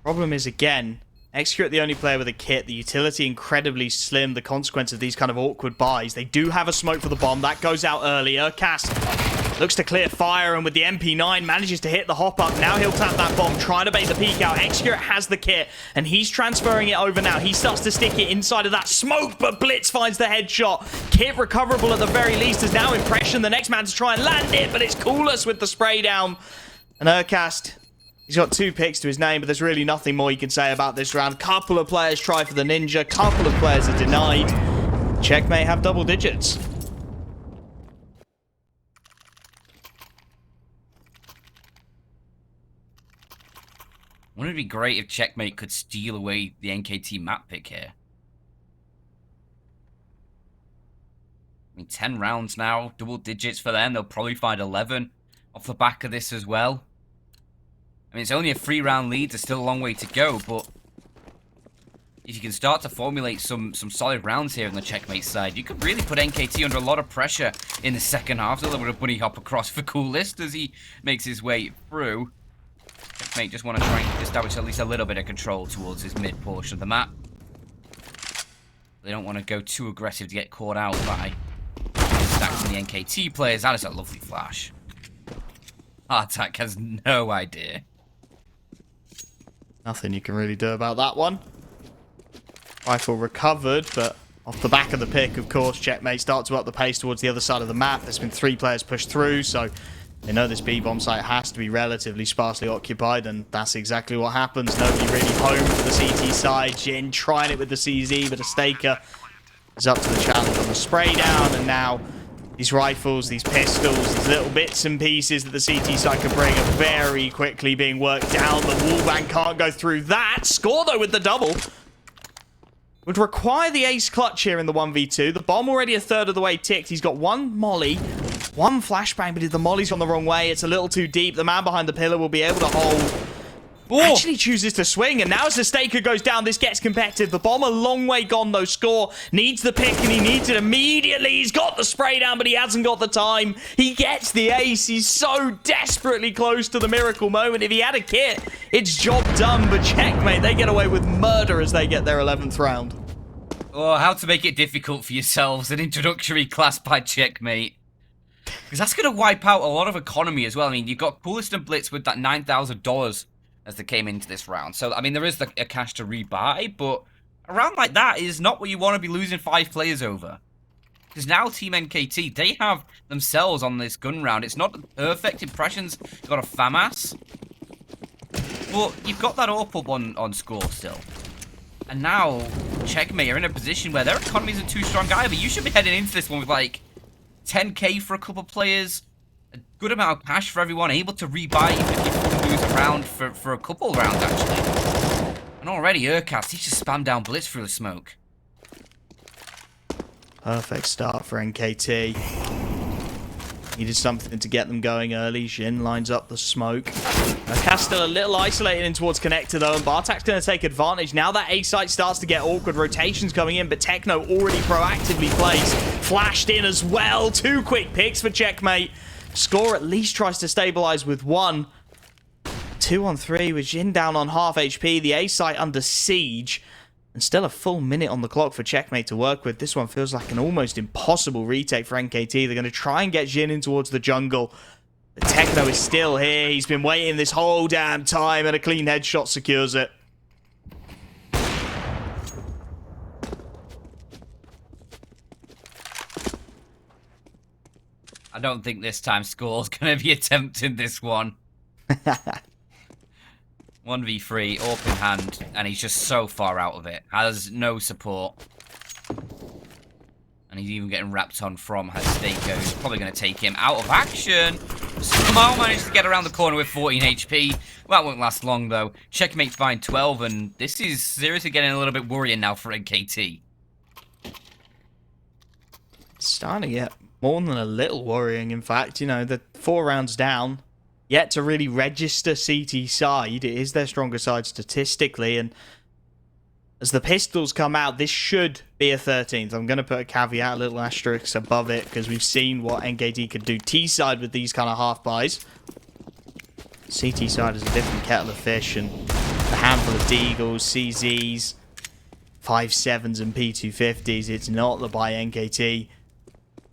Problem is, again, Excurate the only player with a kit, the utility incredibly slim, the consequence of these kind of awkward buys. They do have a smoke for the bomb, that goes out early. Urcast looks to clear fire, and with the MP9 manages to hit the hop up. Now he'll tap that bomb, trying to bait the peek out. Excurate has the kit, and he's transferring it over now. He starts to stick it inside of that smoke, but Blitz finds the headshot. Kit recoverable at the very least is now Impression, the next man to try and land it, but it's Coolest with the spray down. And Urcast, he's got 2 picks to his name, but there's really nothing more you can say about this round. Couple of players try for the Ninja, couple of players are denied. Checkmate have double digits. Wouldn't it be great if Checkmate could steal away the NKT map pick here? I mean, 10 rounds now, double digits for them. They'll probably find 11 off the back of this as well. I mean, it's only a 3-round lead. There's still a long way to go, but if you can start to formulate some solid rounds here on the Checkmate side, you could really put NKT under a lot of pressure in the second half. A little bit of bunny hop across for Coolest as he makes his way through. Checkmate just want to try and establish at least a little bit of control towards his mid portion of the map. They don't want to go too aggressive to get caught out by stacks from the NKT players. That is a lovely flash. Artak has no idea. Nothing you can really do about that one. Rifle recovered, but off the back of the pick, of course, Checkmate starts to up the pace towards the other side of the map. There's been 3 players pushed through, so they know this B-bomb site has to be relatively sparsely occupied, and that's exactly what happens. Nobody really home for the CT side. Jin trying it with the CZ, but Astaker is up to the challenge on the spray down, and now these rifles, these pistols, these little bits and pieces that the CT side can bring are very quickly being worked down. The wallbang can't go through that. Score, though, with the double. Would require the ace clutch here in the 1v2. The bomb already a third of the way ticked. He's got 1 molly, 1 flashbang, but the molly's gone the wrong way. It's a little too deep. The man behind the pillar will be able to hold. Ooh. Actually chooses to swing, and now as the Staker goes down, this gets competitive. The bomb a long way gone, though. Score needs the pick, and he needs it immediately. He's got the spray down, but he hasn't got the time. He gets the ace. He's so desperately close to the miracle moment. If he had a kit, it's job done, but Checkmate, they get away with murder as they get their 11th round. Oh, how to make it difficult for yourselves. An introductory class by Checkmate. Because that's going to wipe out a lot of economy as well. I mean, you've got Coolest and Blitz with that $9,000 as they came into this round. So, I mean, there is a cash to rebuy, but a round like that is not what you want to be losing 5 players over. Because now Team NKT, they have themselves on this gun round. It's not perfect impressions. You've got a FAMAS. But you've got that AWP up on score still. And now, Checkmate are in a position where their economy isn't too strong either. You should be heading into this one with like 10k for a couple players, a good amount of cash for everyone, able to rebuy if you lose a round for a couple rounds actually. And already Urcast, he's just spammed down Blitz through the smoke. Perfect start for NKT. Needed something to get them going early. Jin lines up the smoke. Urcast still a little isolated in towards Connector though, and Bartak's going to take advantage. Now that A site starts to get awkward, rotations coming in, but Techno already proactively placed. Flashed in as well. 2 quick picks for Checkmate. Score at least tries to stabilize with 1. 2 on 3 with Jin down on half HP. The A site under siege. And still a full minute on the clock for Checkmate to work with. This one feels like an almost impossible retake for NKT. They're going to try and get Jin in towards the jungle. But Techno is still here. He's been waiting this whole damn time, and a clean headshot secures it. I don't think this time Score's going to be attempting this one. 1v3, open hand, and he's just so far out of it. Has no support. And he's even getting wrapped on from Hasteko, who's probably going to take him out of action. Somehow managed to get around the corner with 14 HP. Well, that won't last long, though. Checkmate find 12, and this is seriously getting a little bit worrying now for NKT. It's starting to get more than a little worrying, in fact. You know, the 4 rounds down. Yet to really register CT side. It is their stronger side statistically, and as the pistols come out, this should be a 13th. I'm going to put a caveat, a little asterisk above it, because we've seen what NKT could do T side with these kind of half buys. CT side is a different kettle of fish, and a handful of Deagles, CZs, 5.7s and P250s. It's not the buy NKT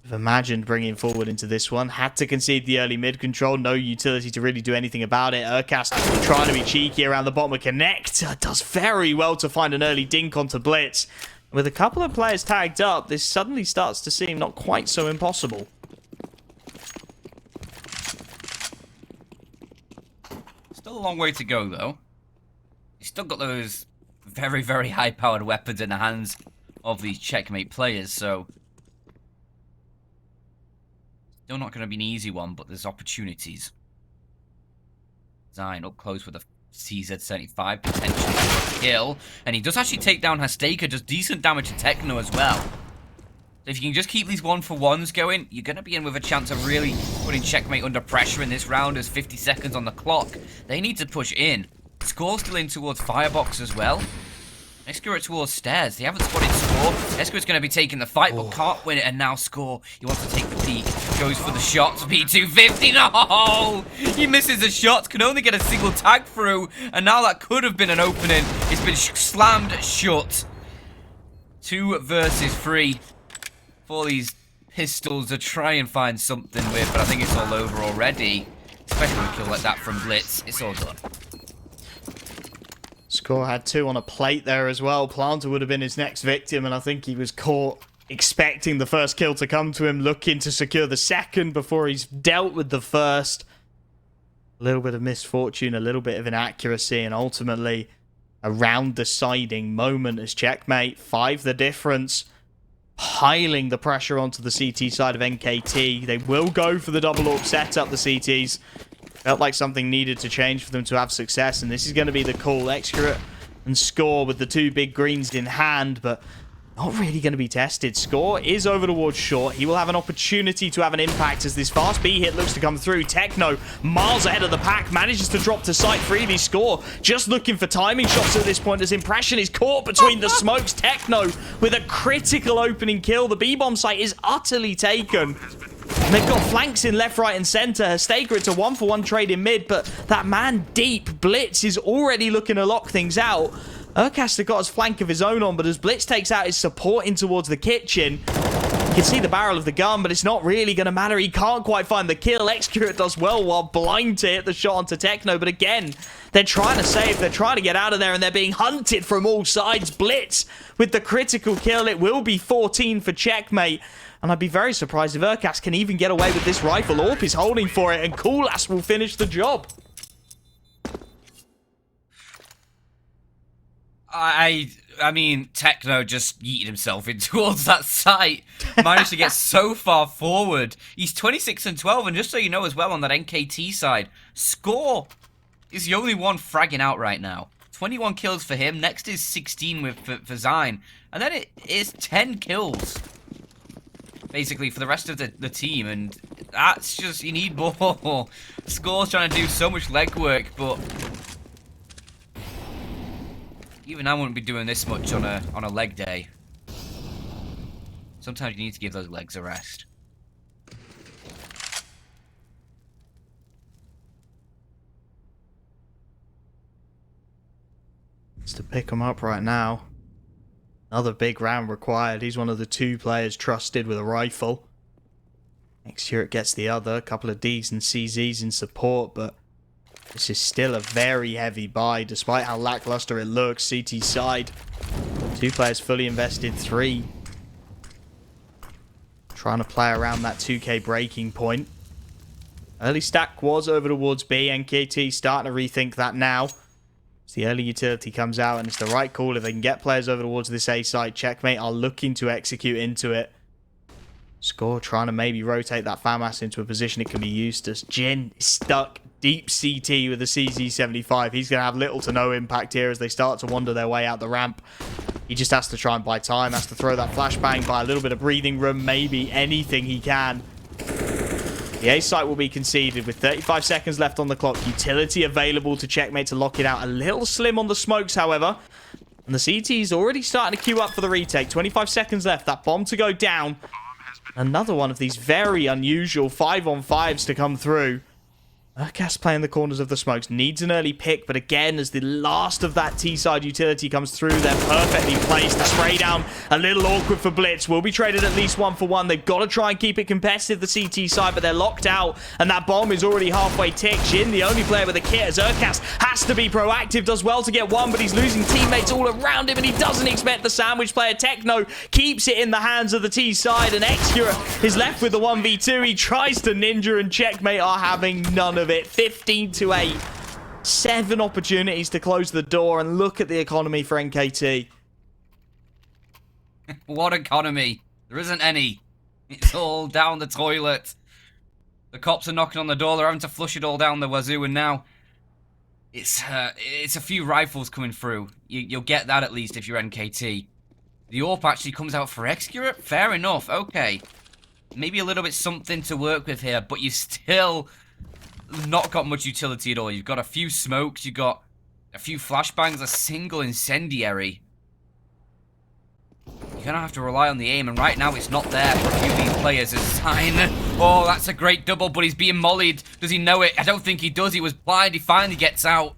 I've imagined bringing forward into this one. Had to concede the early mid control. No utility to really do anything about it. Urcast trying to be cheeky around the bottom of Connector. Does very well to find an early dink onto Blitz. With a couple of players tagged up, this suddenly starts to seem not quite so impossible. Still a long way to go, though. He's still got those very, very high-powered weapons in the hands of these Checkmate players, so still not going to be an easy one, but there's opportunities. Zine up close with a CZ75, potentially a kill. And he does actually take down Hasteka, just decent damage to Techno as well. So if you can just keep these 1-for-1s going, you're going to be in with a chance of really putting Checkmate under pressure in this round. There's 50 seconds on the clock. They need to push in. Score still in towards Firebox as well. Escort towards stairs. They haven't spotted Score. Escort's going to be taking the fight, but can't win it. And now Score, he wants to take the peek. Goes for the shot. P250. No! He misses the shot. Can only get a single tag through. And now that could have been an opening. It's been slammed shut. 2 versus 3 for these pistols to try and find something with. But I think it's all over already. Especially with a kill like that from Blitz. It's all done. Score had 2 on a plate there as well. Planter would have been his next victim, and I think he was caught expecting the first kill to come to him, looking to secure the second before he's dealt with the first. A little bit of misfortune, a little bit of inaccuracy, and ultimately a round-deciding moment as Checkmate. 5 the difference, piling the pressure onto the CT side of NKT. They will go for the double AWP setup, the CTs. Felt like something needed to change for them to have success, and this is going to be the call. Excurate and Score with the 2 big greens in hand, but not really going to be tested. Score is over towards short. He will have an opportunity to have an impact as this fast B hit looks to come through. Techno, miles ahead of the pack, manages to drop to site freely. Score just looking for timing shots at this point as Impression is caught between the smokes. Techno with a critical opening kill. The B-bomb site is utterly taken. And they've got flanks in left, right, and center. Hastega, it's a 1-for-1 trade in mid, but that man deep, Blitz, is already looking to lock things out. Urcaster got his flank of his own on, but as Blitz takes out his support in towards the kitchen, you can see the barrel of the gun, but it's not really going to matter. He can't quite find the kill. Excurate does well while blind to hit the shot onto Techno, but again, they're trying to save, they're trying to get out of there, and they're being hunted from all sides. Blitz with the critical kill. It will be 14 for Checkmate. And I'd be very surprised if Urkas can even get away with this rifle. AWP is holding for it, and Kulas will finish the job. I mean, Techno just yeeted himself in towards that site. Managed to get so far forward. He's 26-12, and just so you know as well, on that NKT side, Score is the only one fragging out right now. 21 kills for him. Next is 16 for Zyne. And then it is 10 kills. Basically, for the rest of the team, and that's just, you need more. Score's trying to do so much legwork, but even I wouldn't be doing this much on a leg day. Sometimes you need to give those legs a rest. It's to pick him up right now. Another big round required. He's one of the 2 players trusted with a rifle. Excurate gets the other. A couple of Ds and CZs in support, but this is still a very heavy buy, despite how lackluster it looks. CT side, 2 players fully invested, 3. Trying to play around that 2k breaking point. Early stack was over towards B. NKT starting to rethink that now. The early utility comes out, and it's the right call if they can get players over towards this A site. Checkmate are looking to execute into it. Score trying to maybe rotate that FAMAS into a position it can be used as. Jin is stuck deep CT with the CZ75. He's going to have little to no impact here as they start to wander their way out the ramp. He just has to try and buy time, has to throw that flashbang, buy a little bit of breathing room, maybe anything he can. The A site will be conceded with 35 seconds left on the clock. Utility available to Checkmate to lock it out. A little slim on the smokes, however. And the CT's already starting to queue up for the retake. 25 seconds left. That bomb to go down. Another one of these very unusual 5-on-5s to come through. Urkas playing the corners of the smokes. Needs an early pick, but again, as the last of that T-side utility comes through, they're perfectly placed. The spray down, a little awkward for Blitz. Will be traded at least 1-for-1. They've got to try and keep it competitive, the CT side, but they're locked out, and that bomb is already halfway ticked. Jin, the only player with a kit, as Urkas has to be proactive, does well to get one, but he's losing teammates all around him, and he doesn't expect the sandwich player. Techno keeps it in the hands of the T-side, and Excura is left with the 1v2. He tries to ninja, and Checkmate are having none of it. 15-8. 7 opportunities to close the door, and look at the economy for NKT. What economy? There isn't any. It's all down the toilet. The cops are knocking on the door. They're having to flush it all down the wazoo, and now it's a few rifles coming through. You'll get that at least if you're NKT. The AWP actually comes out for Excura. Fair enough. Okay. Maybe a little bit something to work with here, but you still not got much utility at all. You've got a few smokes, you've got a few flashbangs, a single incendiary. gonna have to rely on the aim, and right now it's not there for a few of these players. A sign. Oh, that's a great double, but he's being mollied. Does he know it? I don't think he does. He was blind. He finally gets out.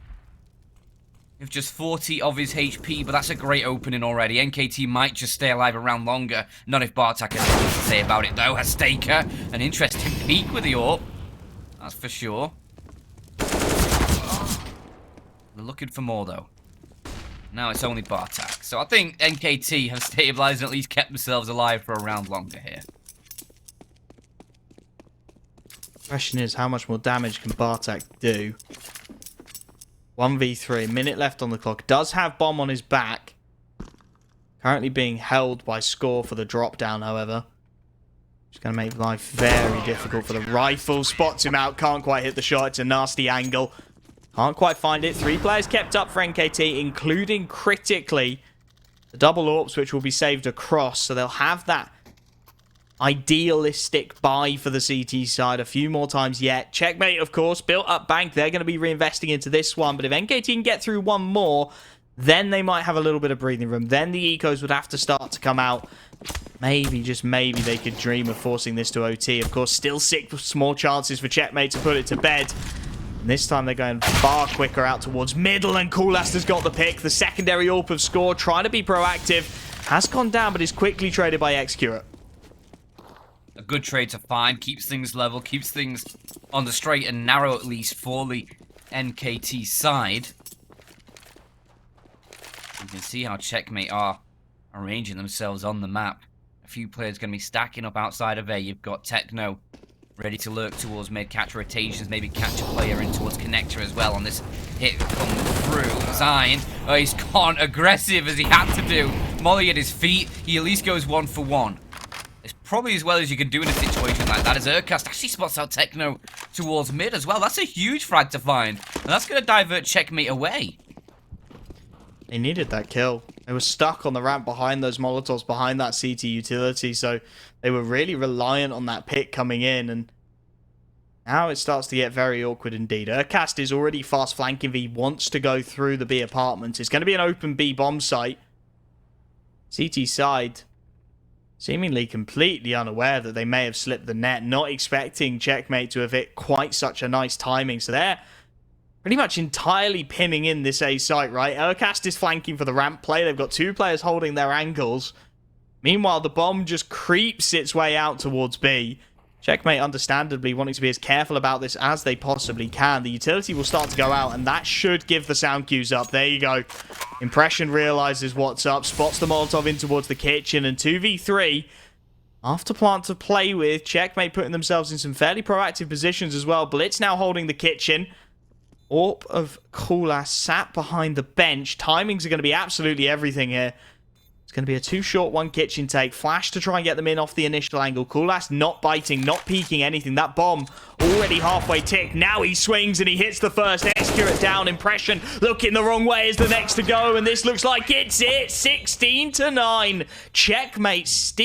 With just 40 of his HP, but that's a great opening already. NKT might just stay alive a round longer. Not if Bartak has anything to say about it, though. Hastaker, an interesting peek with the AWP. That's for sure. We're looking for more, though. Now it's only Bartak. So I think NKT have stabilized and at least kept themselves alive for a round longer here. Question is, how much more damage can Bartak do? 1v3, minute left on the clock. Does have bomb on his back. Currently being held by Score for the drop down, however. Just going to make life very difficult for the rifle. Spots him out, can't quite hit the shot. It's a nasty angle. Can't quite find it. 3 players kept up for NKT, including critically the double AWPs, which will be saved across. So they'll have that idealistic buy for the CT side a few more times yet. Checkmate, of course, built up bank. They're going to be reinvesting into this one. But if NKT can get through one more, then they might have a little bit of breathing room. Then the ecos would have to start to come out. Maybe, just maybe, they could dream of forcing this to OT. Of course, still 6 small chances for Checkmate to put it to bed. And this time they're going far quicker out towards middle, and Coolast has got the pick. The secondary AWP of Score, trying to be proactive. Has gone down, but is quickly traded by Execute. A good trade to find, keeps things level, keeps things on the straight and narrow at least for the NKT side. You can see how Checkmate are arranging themselves on the map. A few players going to be stacking up outside of A. You've got Techno ready to lurk towards mid, catch rotations, maybe catch a player in towards connector as well on this hit come through. Zine, oh, he's gone aggressive as he had to do. Molly at his feet, he at least goes 1 for 1. It's probably as well as you can do in a situation like that, as Urcast actually spots out Techno towards mid as well. That's a huge frag to find, and that's going to divert Checkmate away. They needed that kill. They were stuck on the ramp behind those Molotovs, behind that CT utility, so they were really reliant on that pick coming in, and now it starts to get very awkward indeed. Urcast is already fast flanking. He wants to go through the B apartment. It's going to be an open B bomb site. CT side seemingly completely unaware that they may have slipped the net, not expecting Checkmate to have hit quite such a nice timing, so they're pretty much entirely pinning in this A site, right? Urcast is flanking for the ramp play. They've got 2 players holding their angles. Meanwhile, the bomb just creeps its way out towards B. Checkmate, understandably, wanting to be as careful about this as they possibly can. The utility will start to go out, and that should give the sound cues up. There you go. Impression realizes what's up, spots the Molotov in towards the kitchen, and 2v3. After plant to play with, Checkmate putting themselves in some fairly proactive positions as well. Blitz now holding the kitchen. AWP of Coolass sat behind the bench. Timings are going to be absolutely everything here. It's going to be a 2 short, 1 kitchen take. Flash to try and get them in off the initial angle. Coolass not biting, not peeking anything. That bomb already halfway ticked. Now he swings and he hits the first. Execute down. Impression looking the wrong way is the next to go. And this looks like it's it. 16-9. Checkmate.